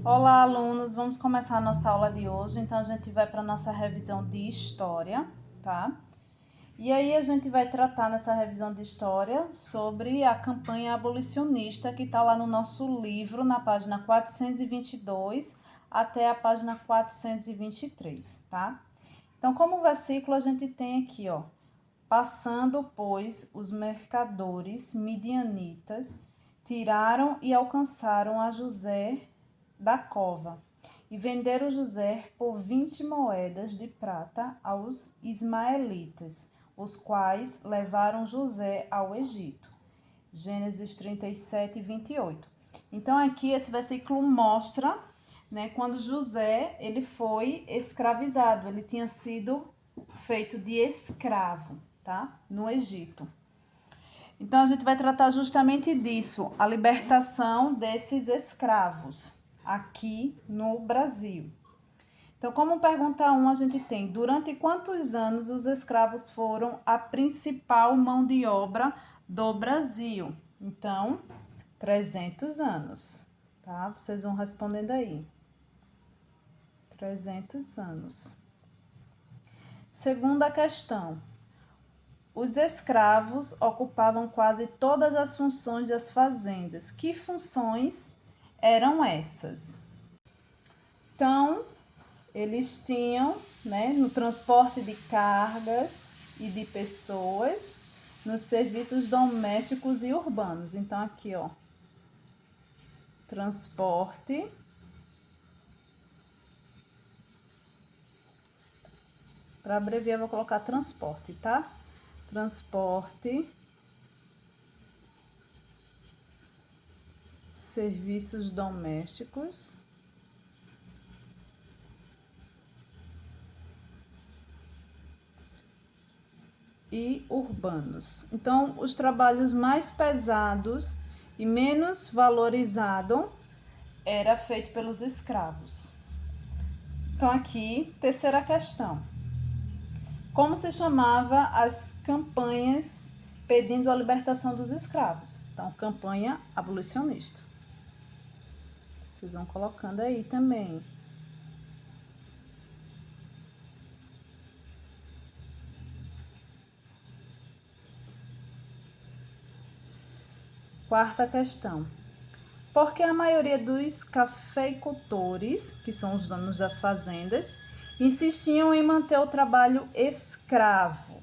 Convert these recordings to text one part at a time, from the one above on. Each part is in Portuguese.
Olá, alunos! Vamos começar a nossa aula de hoje. Então, a gente vai para a nossa revisão de história, tá? E aí, a gente vai tratar nessa revisão de história sobre a campanha abolicionista que está lá no nosso livro, na página 422 até a página 423, tá? Então, como versículo, a gente tem aqui, ó. Passando, pois, os mercadores midianitas tiraram e alcançaram a José da cova e venderam José por 20 moedas de prata aos ismaelitas, os quais levaram José ao Egito. Gênesis 37, 28. Então, aqui esse versículo mostra, né, quando José ele foi escravizado, ele tinha sido feito de escravo, tá? No Egito. Então, a gente vai tratar justamente disso, a libertação desses escravos aqui no Brasil. Então, como pergunta 1, a gente tem: durante quantos anos os escravos foram a principal mão de obra do Brasil? Então, 300 anos, tá? Vocês vão respondendo aí. 300 anos. Segunda questão. Os escravos ocupavam quase todas as funções das fazendas. Que funções eram essas? Então, eles tinham, né, no transporte de cargas e de pessoas, nos serviços domésticos e urbanos. Então, aqui, ó, transporte, para abreviar, eu vou colocar transporte, tá? Transporte, serviços domésticos e urbanos. Então, os trabalhos mais pesados e menos valorizados era feito pelos escravos. Então, aqui, terceira questão. Como se chamava as campanhas pedindo a libertação dos escravos? Então, campanha abolicionista. Vocês vão colocando aí também. Quarta questão. Porque a maioria dos cafeicultores, que são os donos das fazendas, insistiam em manter o trabalho escravo.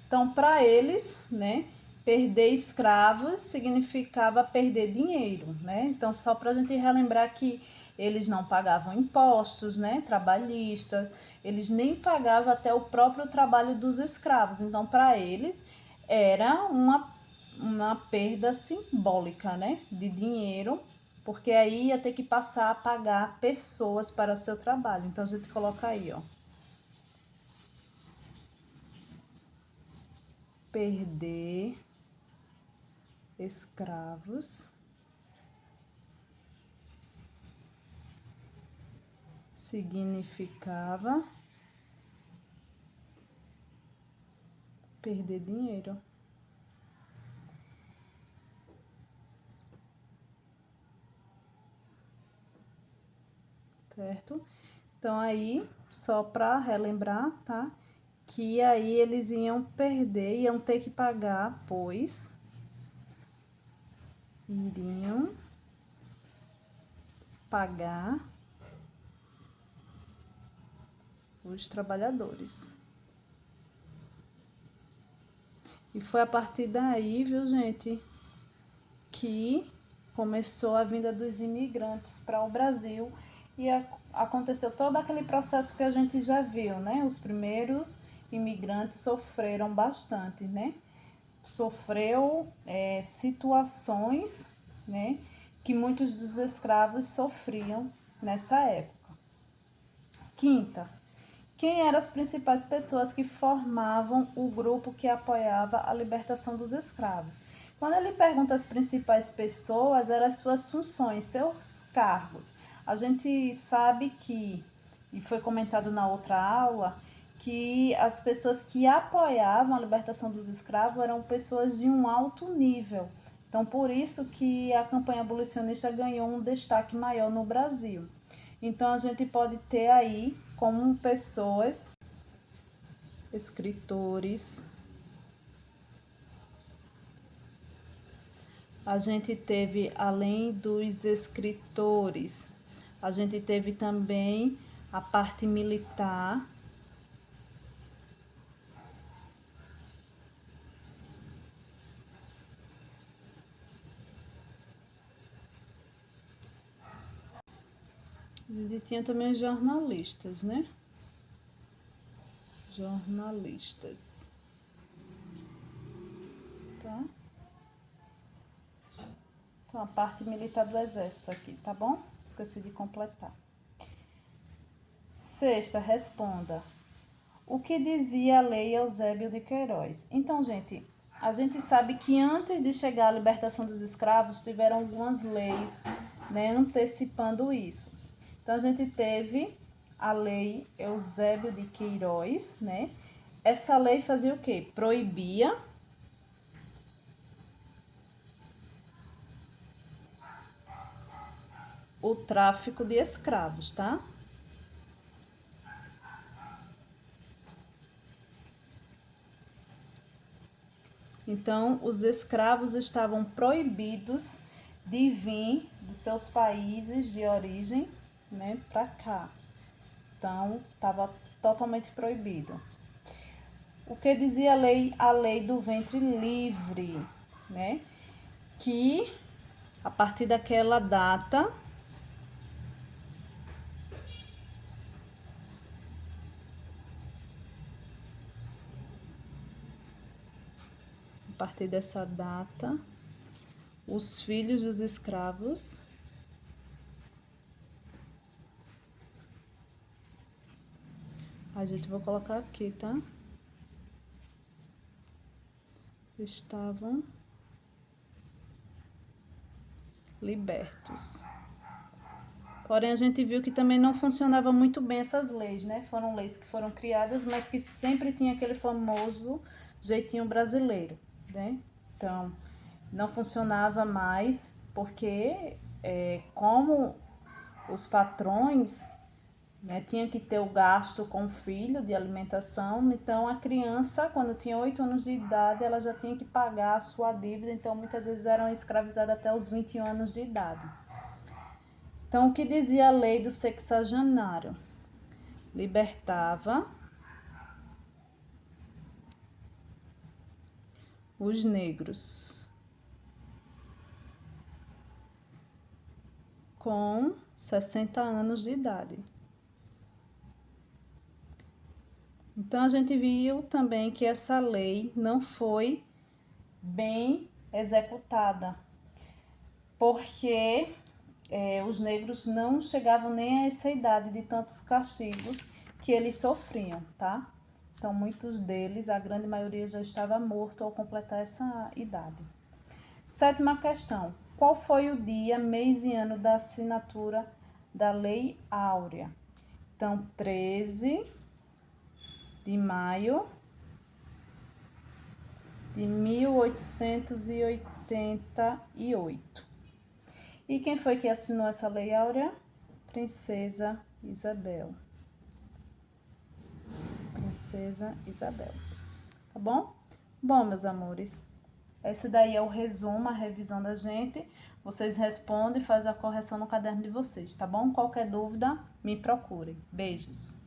Então, para eles, né, perder escravos significava perder dinheiro, né? Então, só para a gente relembrar que eles não pagavam impostos, né, trabalhistas, eles nem pagavam até o próprio trabalho dos escravos. Então, para eles, era uma perda simbólica, né, de dinheiro, porque aí ia ter que passar a pagar pessoas para seu trabalho. Então, a gente coloca aí, ó. Perder escravos significava perder dinheiro. Certo? Então, aí, só para relembrar, tá? Que aí eles iam perder, iam ter que pagar, pois iriam pagar os trabalhadores. E foi a partir daí, viu, gente, que começou a vinda dos imigrantes para o Brasil e aconteceu todo aquele processo que a gente já viu, né? Os primeiros imigrantes sofreram bastante, né? Sofreu situações, né, que muitos dos escravos sofriam nessa época. Quinta, quem eram as principais pessoas que formavam o grupo que apoiava a libertação dos escravos? Quando ele pergunta as principais pessoas, eram as suas funções, seus cargos. A gente sabe que, e foi comentado na outra aula, que as pessoas que apoiavam a libertação dos escravos eram pessoas de um alto nível. Então, por isso que a campanha abolicionista ganhou um destaque maior no Brasil. Então, a gente pode ter aí como pessoas, escritores. A gente teve, além dos escritores, a gente teve também a parte militar. A gente tinha também os jornalistas, né? Jornalistas. Tá? Então, a parte militar do exército aqui, tá bom? Esqueci de completar. Sexta, responda. O que dizia a lei Eusébio de Queiroz? Então, gente, a gente sabe que antes de chegar à libertação dos escravos, tiveram algumas leis, né, antecipando isso. Então, a gente teve a lei Eusébio de Queiroz, né? Essa lei fazia o quê? Proibia o tráfico de escravos, tá? Então, os escravos estavam proibidos de vir dos seus países de origem, né, para cá. Então, estava totalmente proibido. O que dizia a lei do ventre livre, né? Que a partir daquela data a partir dessa data, os filhos dos escravos a gente vai colocar aqui, tá? Estavam libertos. Porém, a gente viu que também não funcionava muito bem essas leis, né? Foram leis que foram criadas, mas que sempre tinha aquele famoso jeitinho brasileiro, né? Então, não funcionava mais porque, como os patrões, né, tinham que ter o gasto com o filho de alimentação, então a criança, quando tinha 8 anos de idade, ela já tinha que pagar a sua dívida, então muitas vezes eram escravizadas até os 21 anos de idade. Então, o que dizia a lei do sexagenário? Libertava os negros com 60 anos de idade. Então, a gente viu também que essa lei não foi bem executada, porque os negros não chegavam nem a essa idade de tantos castigos que eles sofriam, tá? Então, muitos deles, a grande maioria, já estava morto ao completar essa idade. Sétima questão. Qual foi o dia, mês e ano da assinatura da Lei Áurea? Então, 13 de maio de 1888. E quem foi que assinou essa Lei Áurea? Princesa Isabel. Princesa Isabel. Tá bom? Bom, meus amores, esse daí é o resumo, a revisão da gente. Vocês respondem e fazem a correção no caderno de vocês, tá bom? Qualquer dúvida, me procurem. Beijos.